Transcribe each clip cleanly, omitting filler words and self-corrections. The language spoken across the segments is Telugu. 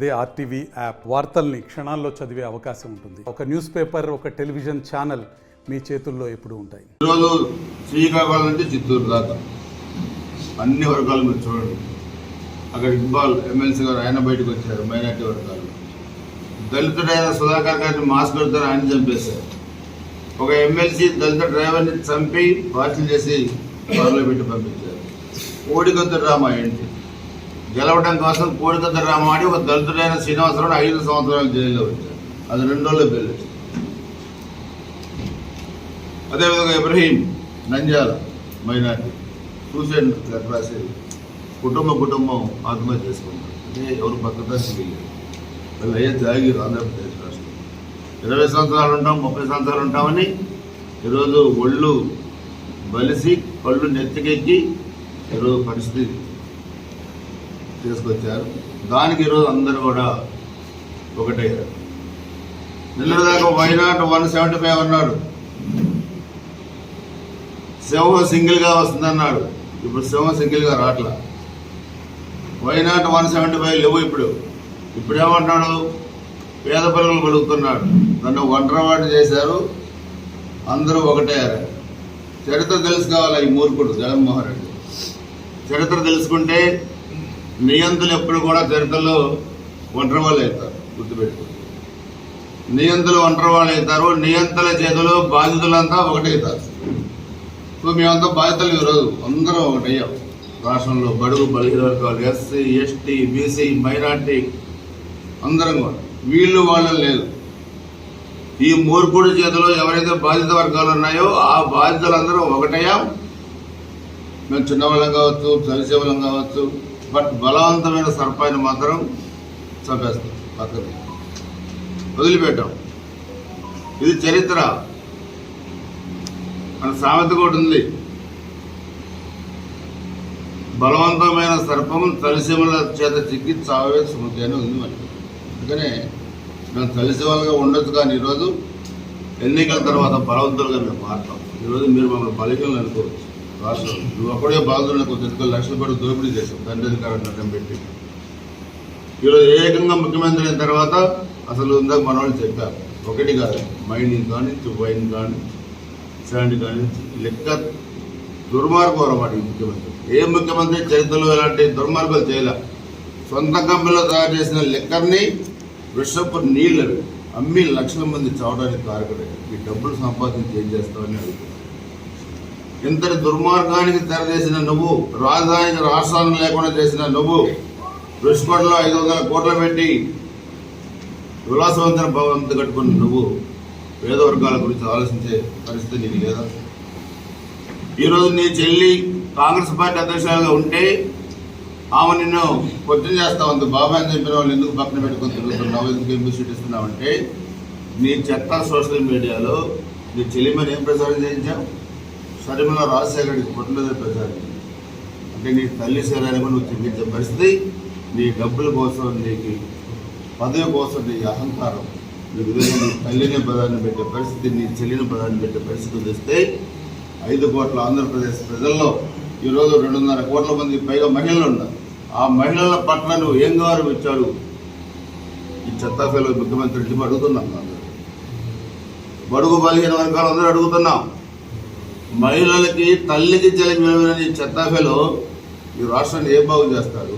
అదే ఆర్టీవీ యాప్ వార్తల్ని క్షణాల్లో చదివే అవకాశం ఉంటుంది. ఒక న్యూస్ పేపర్, ఒక టెలివిజన్ ఛానల్ మీ చేతుల్లో ఎప్పుడూ ఉంటాయి. ఈరోజు శ్రీకాకుళం నుంచి చిత్తూరు దాకా అన్ని వర్గాలు మీరు చూడండి. అక్కడ ఇక్బాల్ ఎమ్మెల్సీ గారు ఆయన బయటకు వచ్చారు. మైనార్టీ వర్గాలు దళితుడైన సుధాకర్ గారిని మాస్క్ పెడతారు, ఆయన చంపేశారు. ఒక ఎమ్మెల్సీ దళిత డ్రైవర్ని చంపి పార్టీలు చేసి కారులో పెట్టి పంపించారు. కోడికొద్దు డ్రామా ఏంటి? గెలవడం కోసం కోడికొద్దు డ్రామా ఆడి ఒక దళితుడైన శ్రీనివాసరావు 5 సంవత్సరాలు జైల్లో వచ్చారు. అది 2 రోజుల్లో బెయిల్. అదేవిధంగా Ibrahim Nandyal minority suicide letter రాసి కుటుంబం ఆత్మహత్య చేసుకున్నారు. అంటే ఎవరు పక్కదానికి వెళ్ళారు. వాళ్ళు అయ్యే జాగిరు ఆంధ్రప్రదేశ్ రాష్ట్రం. 20 సంవత్సరాలు ఉంటాం, 30 సంవత్సరాలు ఉంటామని ఈరోజు ఒళ్ళు బలిసి కళ్ళు నెత్తికెక్కి ఈరోజు పరిస్థితి తీసుకొచ్చారు. దానికి ఈరోజు అందరూ కూడా ఒకటయ్యారు. నిన్నటిదాకా వైనాట్ 175 అన్నాడు, సింహం సింగిల్గా వస్తుందన్నాడు. ఇప్పుడు సింహం సింగిల్గా రావట్లా. వైనాట్ 175 లేవు. ఇప్పుడు ఏమంటున్నాడు? పేద పిల్లలు పలుకుతున్నాడు. నన్ను ఒంటరివాడు చేశారు, అందరూ ఒకటయ్యారు. చరిత్ర తెలుసుకోవాలి. ఈ మూర్ఖుడు జగన్మోహన్ రెడ్డి చరిత్ర తెలుసుకుంటే నియంత్రులు ఎప్పుడు కూడా చరిత్రలో ఒంటరి వాళ్ళు అవుతారు. గుర్తుపెట్టుకోండి, నియంత్రులు ఒంటరి వాళ్ళు అవుతారు. నియంత్రణ చేతులు బాధితులంతా ఒకటవుతారు. సో మేమంతా బాధితులు ఈరోజు అందరం ఒకటయ్యాం. రాష్ట్రంలో బడుగు బలహీన వర్గాలు, ఎస్సీ, ఎస్టీ, బీసీ, మైనార్టీ అందరం కూడా వీళ్ళు వాళ్ళు లేదు. ఈ మూర్ఖుడి చేతిలో ఎవరైతే బాధిత వర్గాలు ఉన్నాయో ఆ బాధితులందరూ ఒకటయ్యాం. మేము చిన్నవాళ్ళం కావచ్చు, చలిసేవాళ్ళం కావచ్చు, బట్ బలవంతమైన సర్పాన్ని మాత్రం చంపేస్తాం, పక్కన వదిలిపెట్టాం. ఇది చరిత్ర. మన సామెత కూడా ఉంది, బలవంతమైన సర్పం తలిసీమల చేత చిక్కి చావే సుమతి అని ఉంది మనకి. అందుకనే మేము తలిసీమలుగా ఉండొచ్చు, కానీ ఈరోజు ఎన్నికల తర్వాత బలవంతులుగా మేము మారుతాం. ఈరోజు మీరు మమ్మల్ని బలికలను అనుకోవచ్చు. రాష్ట్రం నువ్వు అప్పుడే బాధలు కొంచెం 2 లక్షల కోట్లు దోపిడీ చేశావు తండ్రి అధికారాన్ని అడ్డం పెట్టి. ఈరోజు ఏకంగా ముఖ్యమంత్రి అయిన తర్వాత అసలు ఇందాక మన వాళ్ళు చెప్పారు, ఒకటి కాదు, మైనింగ్ కానీ, వైన్ కానీ, శాండ్ కానీ, లెక్క దుర్మార్గం అన్నమాట ఈ ముఖ్యమంత్రి. ఏ ముఖ్యమంత్రి చరిత్రలో ఎలాంటి దుర్మార్గాలు చేయలే. సొంత కంపెనీలో తయారు చేసిన లెక్కర్ని విషపు నీళ్ళు అమ్మి లక్షల మంది చావడానికి కారకుడే. ఈ డబ్బులు సంపాదించి ఏం చేస్తావని అడుగుతారు. ఇంతటి దుర్మార్గానికి తెరదేసిన నువ్వు, రాజధానికి రాష్ట్రాలను లేకుండా చేసిన నువ్వు, రుషికొండలో 500 కోట్లు పెట్టి విలాసవంతన భవంతి కట్టుకున్న నువ్వు పేద వర్గాల గురించి ఆలోచించే పరిస్థితి నీకు లేదా? ఈరోజు నీ చెల్లి కాంగ్రెస్ పార్టీ అధ్యక్షులుగా ఉంటే ఆమె నిన్ను క్వశ్చన్ చేస్తావు. అంత బాబాయ్ అని చెప్పిన వాళ్ళు ఎందుకు పక్కన పెట్టుకొని తిరుగుతున్నావు, ఎందుకు ఎంపీ సీట్ ఇస్తున్నావు అంటే నీ చెత్త సోషల్ మీడియాలో నీ చెల్లిమని ఏం ప్రచారం చేయించావు? షర్మిల రాజశేఖరుడికి పుట్టినరోజు ప్రచారం. అంటే నీ తల్లి శరీరాన్ని నువ్వు చెప్పించే పరిస్థితి, నీ డబ్బుల కోసం, నీకు పదవి కోసం, నీ అహంకారం, నీకు నీ తల్లిని పదాన్ని పెట్టే పరిస్థితి, నీ చెల్లిని పదాన్ని పెట్టే పరిస్థితి తెస్తే 5 కోట్ల ఆంధ్రప్రదేశ్ ప్రజల్లో ఈరోజు 2.5 కోట్ల మంది పైగా మహిళలు ఉన్నారు. ఆ మహిళల పట్ల నువ్వు ఏం గౌరవం ఇచ్చాడు? ఈ చెత్తాఫేలో ముఖ్యమంత్రి రెడ్డి అడుగుతున్నాం. బడుగు బలహీన వర్గాలు అందరూ అడుగుతున్నాం. మహిళలకి, తల్లికి చెల్లిని చెత్తాఫేలో ఈ రాష్ట్రాన్ని ఏం బాగు చేస్తాడు?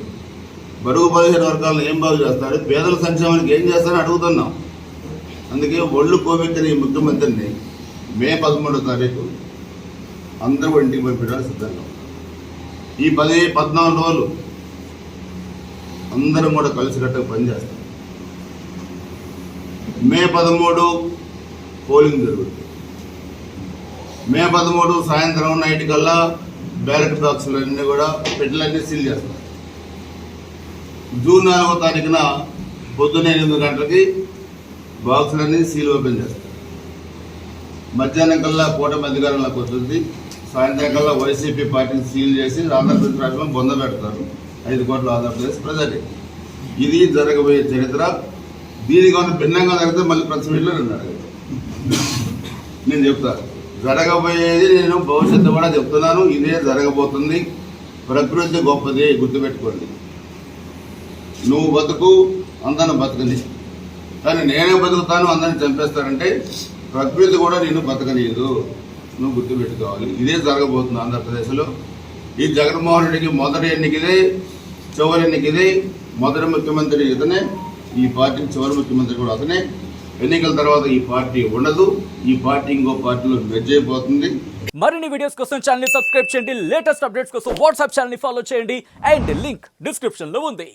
బడుగు బలహీన వర్గాలను ఏం బాగు చేస్తాడు? పేదల సంక్షేమానికి ఏం చేస్తారని అడుగుతున్నాం. అందుకే ఒళ్ళు కోవెక్కిన ఈ ముఖ్యమంత్రిని మే 13వ తారీఖు అందరూ ఇంటికి పంపించడానికి సిద్ధంగా. ఈ 10-14 రోజులు అందరం కూడా కలిసికట్టుగా పనిచేస్తాం. మే 13 పోలింగ్ జరుగుతుంది. మే 13 సాయంత్రం నైట్ కల్లా బ్యాలెట్ బాక్సులన్నీ కూడా పెట్టెలన్నీ సీల్ చేస్తాం. జూన్ 4వ తారీఖున పొద్దున్న 8 గంటలకి బాక్సులన్నీ సీల్ ఓపెన్ చేస్తాం. మధ్యాహ్నం కల్లా కూటమి అధికారంలోకి వస్తుంది. సాయంత్రం కల్లా వైసీపీ పార్టీని సీల్ చేసి ఆంధ్రప్రదేశ్ రాష్ట్రం బొంద పెడతారు. 5 కోట్ల ఆంధ్రప్రదేశ్ ప్రజలే. ఇది జరగబోయే చరిత్ర. దీనికన్నా భిన్నంగా జరిగితే మళ్ళీ ప్రెస్ మీట్లో నేను చెప్తాను. జరగబోయేది నేను భవిష్యత్తు కూడా చెప్తున్నాను. ఇదే జరగబోతుంది. ప్రకృతి గొప్పది, గుర్తుపెట్టుకోండి. నువ్వు బతుకు, అందరిని బతకని. కానీ నేనే బతుకుతాను అందరిని చంపేస్తానంటే ప్రకృతి కూడా నేను బతకనీయదు. నువ్వు గుర్తుపెట్టుకోవాలి. ఇదే జరగబోతుంది ఆంధ్రప్రదేశ్లో. ఈ జగన్మోహన్ రెడ్డికి మొదటి ఎన్నికదే, చివరి ఎన్నికదే. మొదటి ముఖ్యమంత్రి ఇతనే, ఈ పార్టీకి చివరి ముఖ్యమంత్రి కూడా అతనే. ఎన్నికల తర్వాత ఈ పార్టీ ఉండదు. ఈ పార్టీ ఇంకో పార్టీలో మెర్జ్ అయిపోతుంది. మరిన్ని వీడియోస్ కోసం ఛానల్ ని సబ్స్క్రైబ్ చేయండి. లేటెస్ట్ అప్డేట్స్ కోసం వాట్సాప్ ఛానల్ ని ఫాలో చేయండి. అండ్ లింక్ డిస్క్రిప్షన్ లో ఉంది.